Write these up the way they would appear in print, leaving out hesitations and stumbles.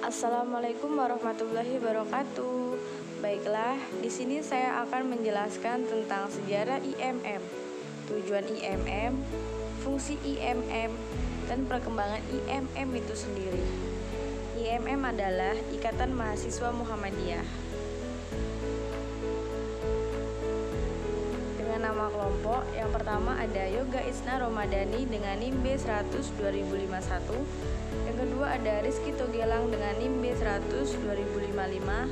Assalamualaikum warahmatullahi wabarakatuh. Baiklah, di sini saya akan menjelaskan tentang sejarah IMM, tujuan IMM, fungsi IMM, dan perkembangan IMM itu sendiri. IMM adalah Ikatan Mahasiswa Muhammadiyah. Dengan nama kelompok, yang pertama ada Yoga Isna Romadani dengan NIM B100 2051. Yang kedua ada Rizky Togelang dengan NIM B100 2055.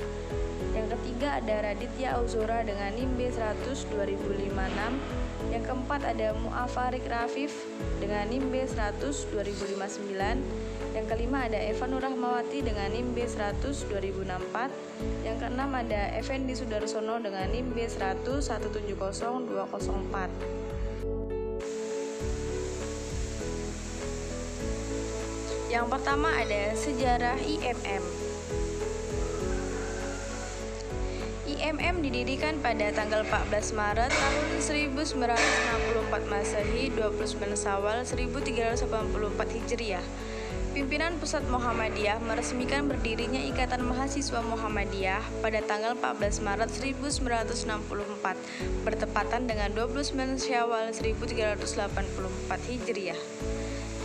Yang ketiga ada Raditya Auzora dengan NIM B100 2056. Yang keempat ada Mu'afarik Rafif dengan NIM B100 2059. Yang kelima ada Eva Nur Rahmawati dengan NIM B100 2064. Yang keenam ada Effendi Sudarsono dengan NIM B100 170204. Yang pertama ada sejarah IMM. IMM didirikan pada tanggal 14 Maret tahun 1964 Masehi, 29 Syawal 1384 Hijriah. Pimpinan Pusat Muhammadiyah meresmikan berdirinya Ikatan Mahasiswa Muhammadiyah pada tanggal 14 Maret 1964 bertepatan dengan 29 Syawal 1384 Hijriah.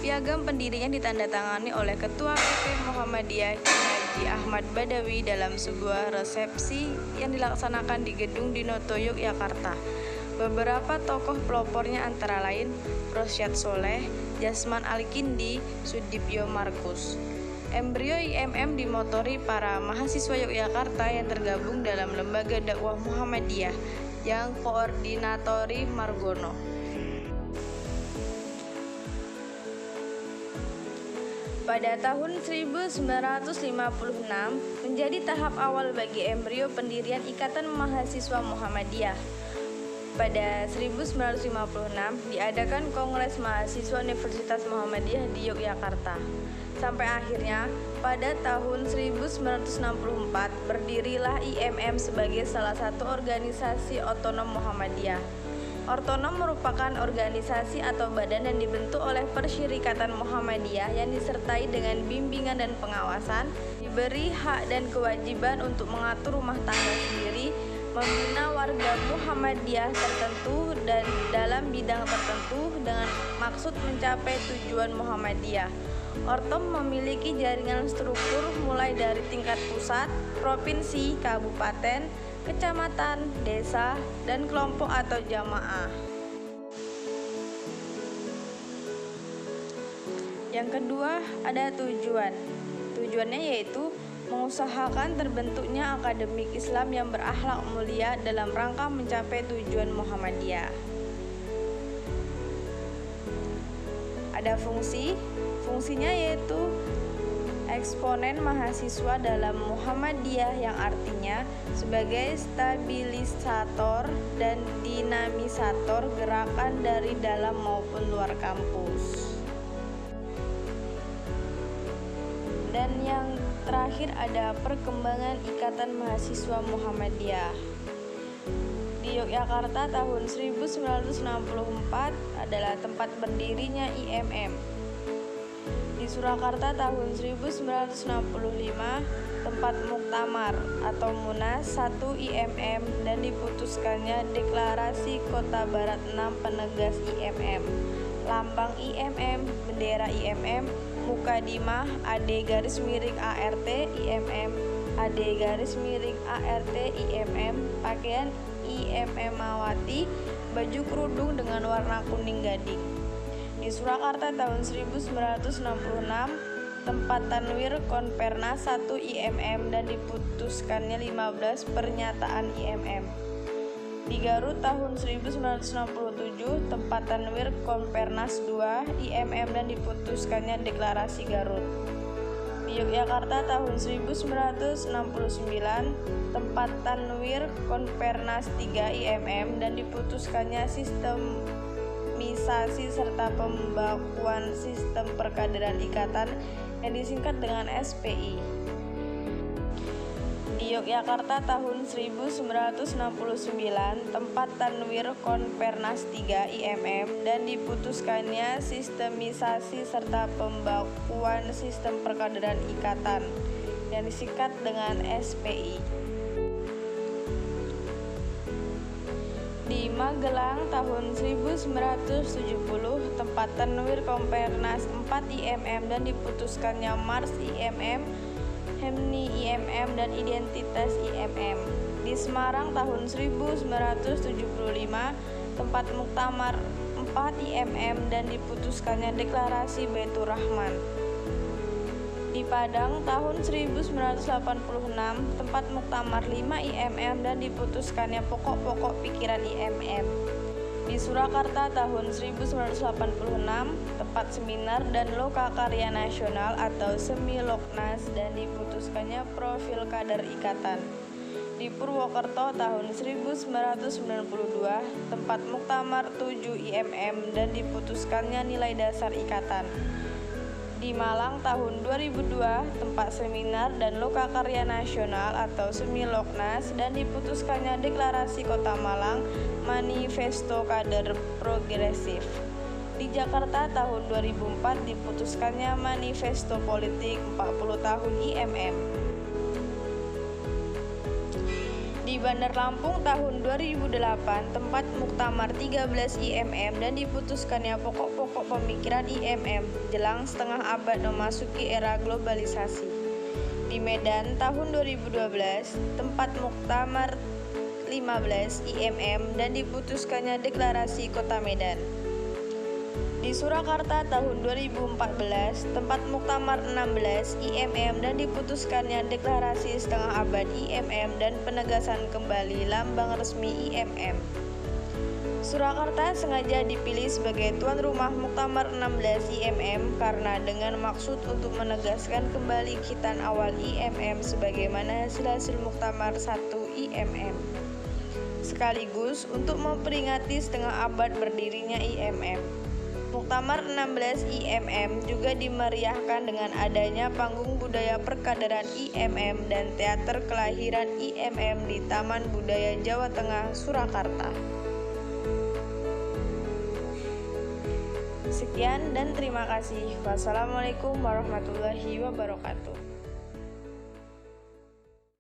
Piagam pendirinya ditandatangani oleh Ketua PP Muhammadiyah Haji Ahmad Badawi dalam sebuah resepsi yang dilaksanakan di Gedung Dinoto, Yogyakarta. Beberapa tokoh pelopornya antara lain Rosyad Soleh, Jasman Al-Kindi, Sudipyo Markus. Embrio IMM dimotori para mahasiswa Yogyakarta yang tergabung dalam Lembaga Dakwah Muhammadiyah yang koordinatori Margono. Pada tahun 1956 menjadi tahap awal bagi embrio pendirian Ikatan Mahasiswa Muhammadiyah. Pada 1956 diadakan Kongres Mahasiswa Universitas Muhammadiyah di Yogyakarta. Sampai akhirnya pada tahun 1964 berdirilah IMM sebagai salah satu organisasi otonom Muhammadiyah. Otonom merupakan organisasi atau badan yang dibentuk oleh Persyarikatan Muhammadiyah yang disertai dengan bimbingan dan pengawasan, diberi hak dan kewajiban untuk mengatur rumah tangga sendiri, membina warga Muhammadiyah tertentu dan dalam bidang tertentu dengan maksud mencapai tujuan Muhammadiyah. Ortom memiliki jaringan struktur mulai dari tingkat pusat, provinsi, kabupaten, kecamatan, desa, dan kelompok atau jamaah. Yang kedua ada tujuan. Tujuannya yaitu mengusahakan terbentuknya akademik Islam yang berakhlak mulia dalam rangka mencapai tujuan Muhammadiyah. Ada fungsinya yaitu eksponen mahasiswa dalam Muhammadiyah yang artinya sebagai stabilisator dan dinamisator gerakan dari dalam maupun luar kampus. Dan yang terakhir ada perkembangan Ikatan Mahasiswa Muhammadiyah. Di Yogyakarta tahun 1964 adalah tempat berdirinya IMM. Di Surakarta tahun 1965 tempat muktamar atau Munas 1 IMM dan diputuskannya Deklarasi Kota Barat 6 penegas IMM. Lambang IMM, bendera IMM, Mukadimah AD garis miring ART IMM, AD garis miring ART IMM, pakaian IMMawati, baju kerudung dengan warna kuning gading. Di Surakarta tahun 1966 tempat Tanwir Konpernas 1 IMM dan diputuskannya 15 pernyataan IMM. Di Garut tahun 1967 tempat Tanwir Konpernas 2 IMM dan diputuskannya Deklarasi Garut. Di Yogyakarta tahun 1969 tempat Tanwir Konpernas 3 IMM dan diputuskannya Sistemisasi serta pembakuan sistem perkaderan ikatan yang disingkat dengan SPI. Di Yogyakarta tahun 1969 tempat Tanwir Konpernas 3 IMM dan diputuskannya sistemisasi serta pembakuan sistem perkaderan ikatan yang disingkat dengan SPI. Di Magelang tahun 1970 tempat Tanwir Kompernas 4 IMM dan diputuskannya Mars IMM, Hemni IMM dan Identitas IMM. Di Semarang tahun 1975 tempat Muktamar 4 IMM dan diputuskannya Deklarasi Baitur Rahman. Di Padang tahun 1986 tempat Muktamar 5 IMM dan diputuskannya Pokok-pokok Pikiran IMM. Di Surakarta tahun 1986 tempat Seminar dan Lokakarya Nasional atau Semiloknas dan diputuskannya Profil Kader Ikatan. Di Purwokerto tahun 1992 tempat Muktamar 7 IMM dan diputuskannya Nilai Dasar Ikatan. Di Malang tahun 2002 tempat Seminar dan Lokakarya Nasional atau Semiloknas dan diputuskannya Deklarasi Kota Malang Manifesto Kader Progresif. Di Jakarta tahun 2004 diputuskannya Manifesto Politik 40 tahun IMM. Di Bandar Lampung tahun 2008 tempat Muktamar 13 IMM dan diputuskannya Pokok-pokok Pemikiran IMM jelang setengah abad memasuki era globalisasi. Di Medan tahun 2012 tempat Muktamar 15 IMM dan diputuskannya Deklarasi Kota Medan. Di Surakarta tahun 2014 tempat Muktamar 16 IMM dan diputuskannya Deklarasi Setengah Abad IMM dan penegasan kembali lambang resmi IMM. Surakarta sengaja dipilih sebagai tuan rumah Muktamar 16 IMM karena dengan maksud untuk menegaskan kembali khitan awal IMM sebagaimana hasil Muktamar 1 IMM. Sekaligus untuk memperingati setengah abad berdirinya IMM. Muktamar 16 IMM juga dimeriahkan dengan adanya panggung budaya perkaderan IMM dan teater kelahiran IMM di Taman Budaya Jawa Tengah, Surakarta. Sekian dan terima kasih. Wassalamualaikum warahmatullahi wabarakatuh.